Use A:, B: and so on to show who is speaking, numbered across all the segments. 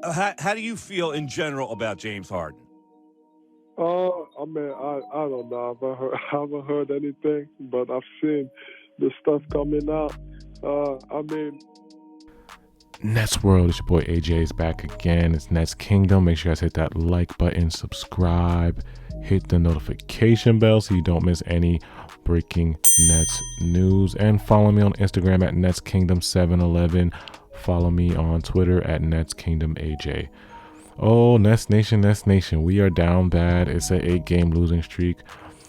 A: how do you feel in general about James Harden?
B: I mean, I don't know. I haven't heard anything, but I've seen the stuff coming out. I mean,
C: Nets World, it's your boy AJ is back again. It's Nets Kingdom. Make sure you guys hit that like button, subscribe, hit the notification bell so you don't miss any breaking Nets news, and follow me on Instagram at Nets Kingdom 711. Follow me on Twitter at Nets Kingdom AJ. Oh, Nets Nation, we are down bad. It's an 8-game losing streak.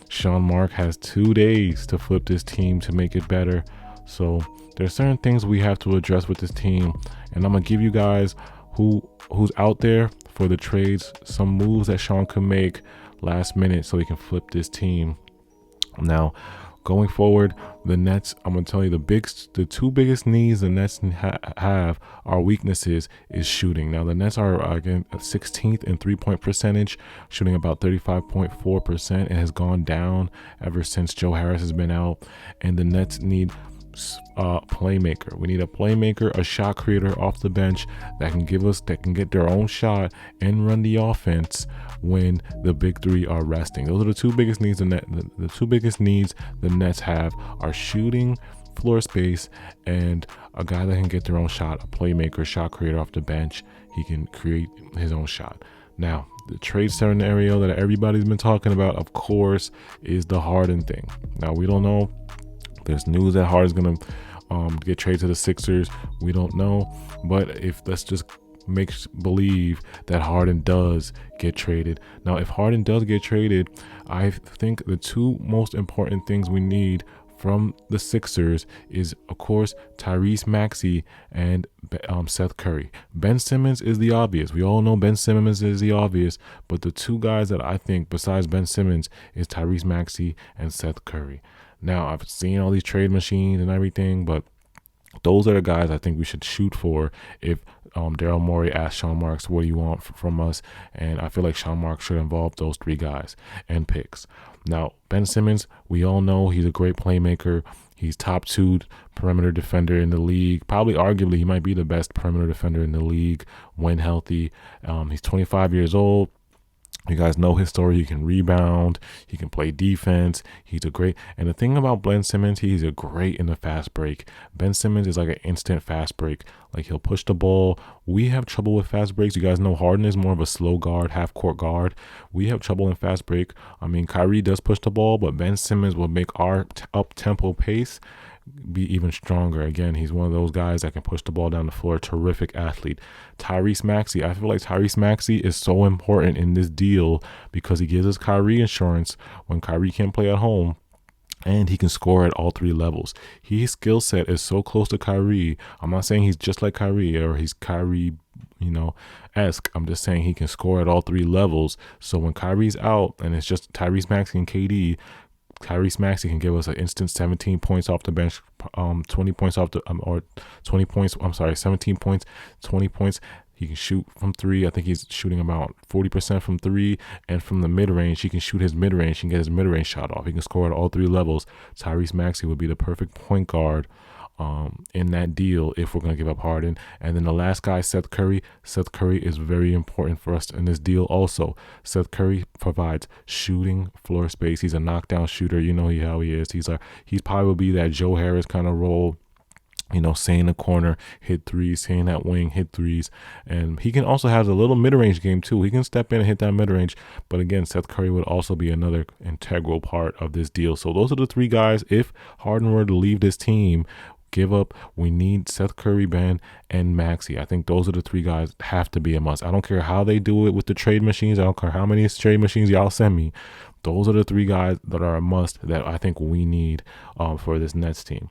C: Sean Mark has 2 days to flip this team to make it better. So there's certain things we have to address with this team, and I'm gonna give you guys who's out there for the trades, some moves that Sean can make last minute so he can flip this team. Now, going forward, the Nets, I'm gonna tell you the two biggest needs the Nets have are weaknesses is shooting. Now the Nets are again 16th in 3-point percentage, shooting about 35.4%. It has gone down ever since Joe Harris has been out, and the Nets need playmaker. We need a playmaker, a shot creator off the bench that can get their own shot and run the offense when the big three are resting. Those are the two biggest needs the two biggest needs the Nets have are shooting, floor space, and a guy that can get their own shot, a playmaker, shot creator off the bench. He can create his own shot. Now, the trade scenario that everybody's been talking about, of course, is the Harden thing. Now, we don't know. There's news that Harden's going to get traded to the Sixers. We don't know. But if let's just make believe that Harden does get traded. Now, if Harden does get traded, I think the two most important things we need from the Sixers is, of course, Tyrese Maxey and Seth Curry. Ben Simmons is the obvious. We all know Ben Simmons is the obvious, but the two guys that I think besides Ben Simmons is Tyrese Maxey and Seth Curry. Now, I've seen all these trade machines and everything, but those are the guys I think we should shoot for if Daryl Morey asked Sean Marks, what do you want from us? And I feel like Sean Marks should involve those three guys and picks. Now, Ben Simmons, we all know he's a great playmaker. He's top 2 perimeter defender in the league. Probably, arguably, he might be the best perimeter defender in the league when healthy. He's 25 years old. You guys know his story. He can rebound. He can play defense. He's a great. And the thing about Ben Simmons, he's a great in the fast break. Ben Simmons is like an instant fast break. Like, he'll push the ball. We have trouble with fast breaks. You guys know Harden is more of a slow guard, half court guard. We have trouble in fast break. I mean, Kyrie does push the ball, but Ben Simmons will make our up tempo pace be even stronger. Again, he's one of those guys that can push the ball down the floor. Terrific athlete. Tyrese Maxey, I feel like Tyrese Maxey is so important in this deal because he gives us Kyrie insurance when Kyrie can't play at home, and he can score at all 3 levels. His skill set is so close to Kyrie. I'm not saying he's just like Kyrie or he's Kyrie, esque. I'm just saying he can score at all 3 levels. So when Kyrie's out and it's just Tyrese Maxey and KD, Tyrese Maxey can give us an instant 17 points off the bench, 20 points off the, or 20 points, 17 points, 20 points. He can shoot from 3. I think he's shooting about 40% from 3. And from the mid-range, he can shoot his mid-range. He can get his mid-range shot off. He can score at all 3 levels. Tyrese Maxey would be the perfect point guard in that deal if we're going to give up Harden. And then the last guy, Seth Curry. Seth Curry is very important for us in this deal also. Seth Curry provides shooting, floor space. He's a knockdown shooter. You know how he is. He's probably will be that Joe Harris kind of role. Stay in the corner, hit threes, stay in that wing, hit threes. And he can also have a little mid-range game too. He can step in and hit that mid-range. But again, Seth Curry would also be another integral part of this deal. So those are the 3 guys. If Harden were to leave this team, give up, we need Seth Curry, Ben, and Maxey. I think those are the 3 guys that have to be a must. I don't care how they do it with the trade machines. I don't care how many trade machines y'all send me. Those are the 3 guys that are a must that I think we need for this Nets team.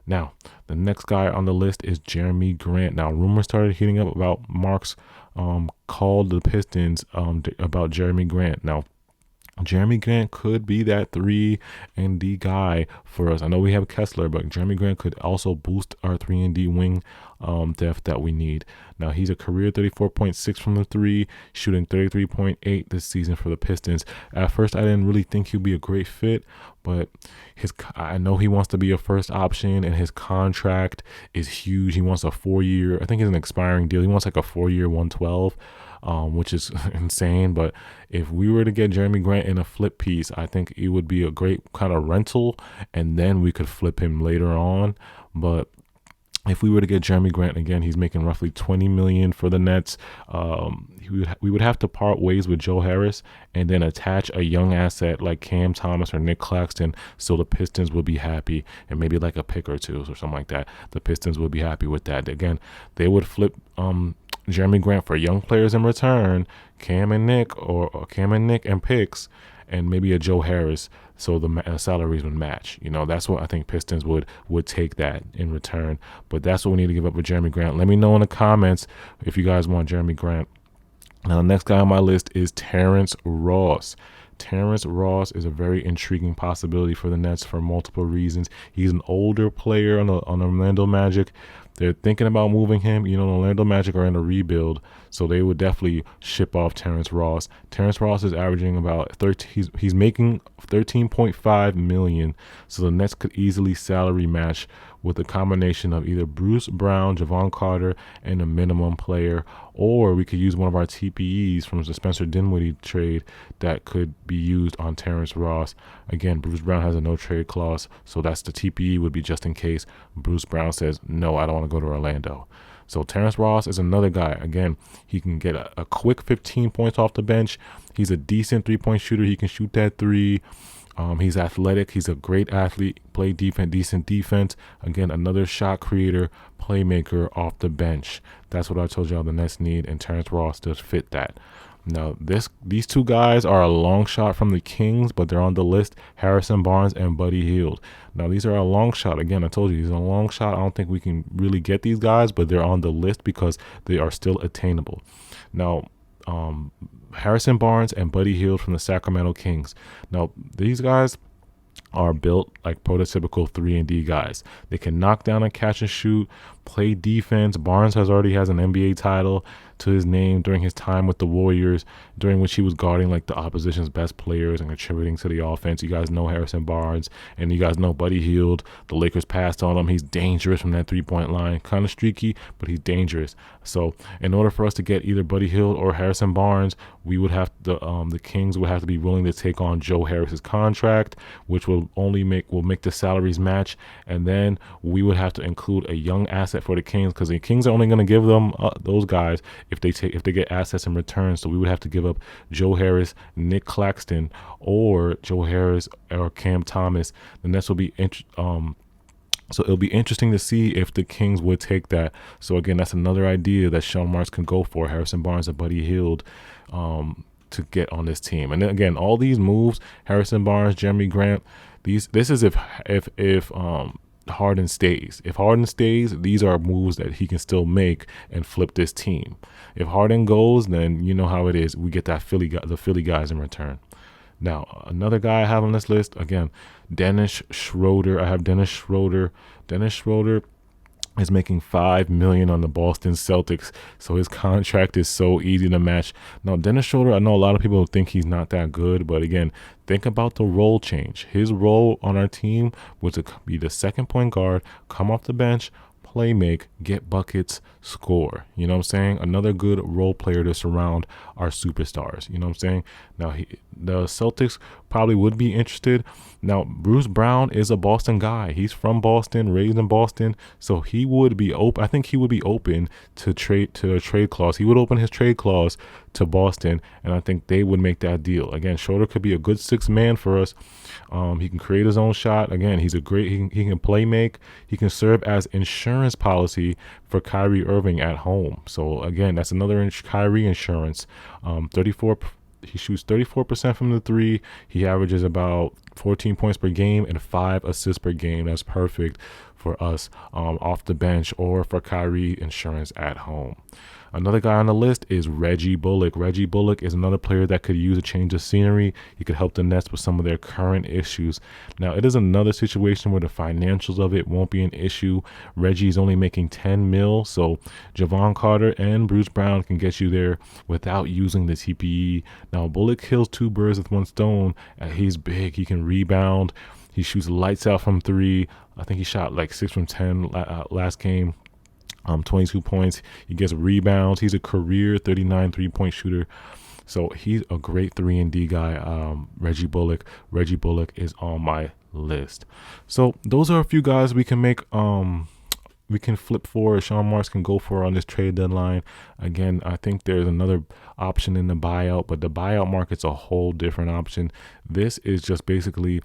C: Now, the next guy on the list is Jerami Grant. Now, rumors started heating up about Marks called the Pistons about Jerami Grant. Now, Jerami Grant could be that 3 and D guy for us. I know we have Kessler, but Jerami Grant could also boost our 3 and D wing depth that we need. Now, he's a career 34.6 from the 3, shooting 33.8 this season for the Pistons. At first, I didn't really think he'd be a great fit, but I know he wants to be a first option, and his contract is huge. He wants a 4-year, I think it's an expiring deal. He wants like a 4-year 112. Which is insane. But if we were to get Jerami Grant in a flip piece, I think it would be a great kind of rental, and then we could flip him later on. But if we were to get Jerami Grant again, he's making roughly $20 million for the Nets. We would have to part ways with Joe Harris and then attach a young asset like Cam Thomas or Nick Claxton, so the Pistons would be happy, and maybe like a pick or two or something like that. The Pistons would be happy with that. Again, they would flip Jerami Grant for young players in return, Cam and Nick, or Cam and Nick and picks, and maybe a Joe Harris, so the salaries would match. That's what I think Pistons would take that in return. But that's what we need to give up with Jerami Grant. Let me know in the comments if you guys want Jerami Grant. Now, the next guy on my list is Terrence Ross. Terrence Ross is a very intriguing possibility for the Nets for multiple reasons. He's an older player on the Orlando Magic. They're thinking about moving him. The Orlando Magic are in a rebuild, so they would definitely ship off Terrence Ross. Terrence Ross is averaging about 13. He's making $13.5 million, so the Nets could easily salary match with a combination of either Bruce Brown, Javon Carter, and a minimum player, or we could use one of our TPEs from the Spencer Dinwiddie trade that could be used on Terrence Ross. Again, Bruce Brown has a no trade clause, so that's the TPE would be just in case Bruce Brown says, no, I don't want to go to Orlando. So Terrence Ross is another guy. Again, he can get a quick 15 points off the bench. He's a decent three-point shooter. He can shoot that 3. He's athletic. He's a great athlete. Play defense, decent defense. Again, another shot creator, playmaker off the bench. That's what I told y'all the Nets need, and Terrence Ross does fit that. Now, these two guys are a long shot from the Kings, but they're on the list. Harrison Barnes and Buddy Hield. Now, these are a long shot. Again, I told you, these are a long shot. I don't think we can really get these guys, but they're on the list because they are still attainable. Now, Harrison Barnes and Buddy Hield from the Sacramento Kings. Now, these guys are built like prototypical 3 and D guys. They can knock down and catch and shoot, play defense. Barnes already has an NBA title to his name during his time with the Warriors, during which he was guarding like the opposition's best players and contributing to the offense. You guys know Harrison Barnes, and you guys know Buddy Hield. The Lakers passed on him. He's dangerous from that 3-point line. Kind of streaky, but he's dangerous. So in order for us to get either Buddy Hield or Harrison Barnes, we would have the Kings would have to be willing to take on Joe Harris's contract, which will make the salaries match, and then we would have to include a young asset for the Kings, because the Kings are only going to give them those guys if they get assets in return. So we would have to give up Joe Harris, Nick Claxton, or Joe Harris or Cam Thomas. The Nets will be so it'll be interesting to see if the Kings would take that. So again, that's another idea that Sean Marks can go for, Harrison Barnes and Buddy Hield, to get on this team. And then again, all these moves, Harrison Barnes, Jerami Grant, this is if Harden stays. If Harden stays, these are moves that he can still make and flip this team. If Harden goes, then you know how it is. We get the Philly guys in return. Now, another guy I have on this list, again, Dennis Schroder. I have Dennis Schroder. Dennis Schroder is making $5 million on the Boston Celtics, so his contract is so easy to match. Now, Dennis Schroder, I know a lot of people think he's not that good, but again, think about the role change. His role on our team was to be the second point guard, come off the bench, play make, get buckets, score. You know what I'm saying? Another good role player to surround our superstars. You know what I'm saying? Now, the Celtics probably would be interested. Now, Bruce Brown is a Boston guy. He's from Boston, raised in Boston, so he would be open. I think he would be open to a trade clause. He would open his trade clause to Boston, and I think they would make that deal. Again, Schroder could be a good sixth man for us. He can create his own shot. Again, he's he can play make. He can serve as insurance policy for Kyrie Irving at home. So again, that's another Kyrie insurance. He shoots 34% from the 3. He averages about 14 points per game and 5 assists per game. That's perfect for us off the bench or for Kyrie insurance at home. Another guy on the list is Reggie Bullock. Reggie Bullock is another player that could use a change of scenery. He could help the Nets with some of their current issues. Now, it is another situation where the financials of it won't be an issue. Reggie's only making $10 million, so Javon Carter and Bruce Brown can get you there without using the TPE. Now, Bullock kills two birds with one stone. He's big. He can rebound. He shoots lights out from three. I think he shot like 6 from 10 last game. 22 points. He gets rebounds. He's a career 39 3-point shooter. So he's a great 3-and-D guy. Reggie Bullock. Reggie Bullock is on my list. So those are a few guys we can make. We can flip for. Sean Marks can go for on this trade deadline. Again, I think there's another option in the buyout, but the buyout market's a whole different option. This is just basically,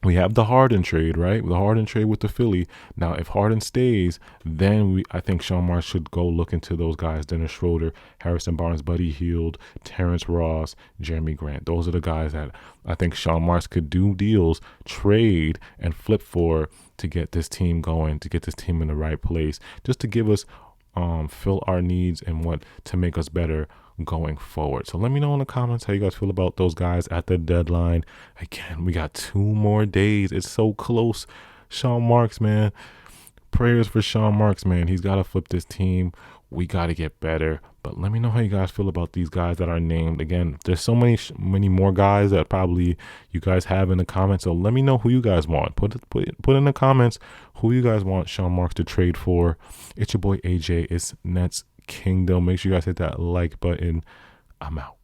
C: we have the Harden trade, right? The Harden trade with the Philly. Now, if Harden stays, then I think Sean Marks should go look into those guys. Dennis Schroder, Harrison Barnes, Buddy Hield, Terrence Ross, Jerami Grant. Those are the guys that I think Sean Marks could do deals, trade, and flip for to get this team going, to get this team in the right place, just to give us fill our needs and what to make us better going forward. So let me know in the comments how you guys feel about those guys at the deadline. Again, we got 2 more days. It's so close. Sean Marks, man. Prayers for Sean Marks, man. He's got to flip this team. We got to get better. But let me know how you guys feel about these guys that are named. Again, there's so many more guys that probably you guys have in the comments. So let me know who you guys want. Put in the comments who you guys want Sean Marks to trade for. It's your boy AJ. It's Nets Kingdom. Make sure you guys hit that like button. I'm out.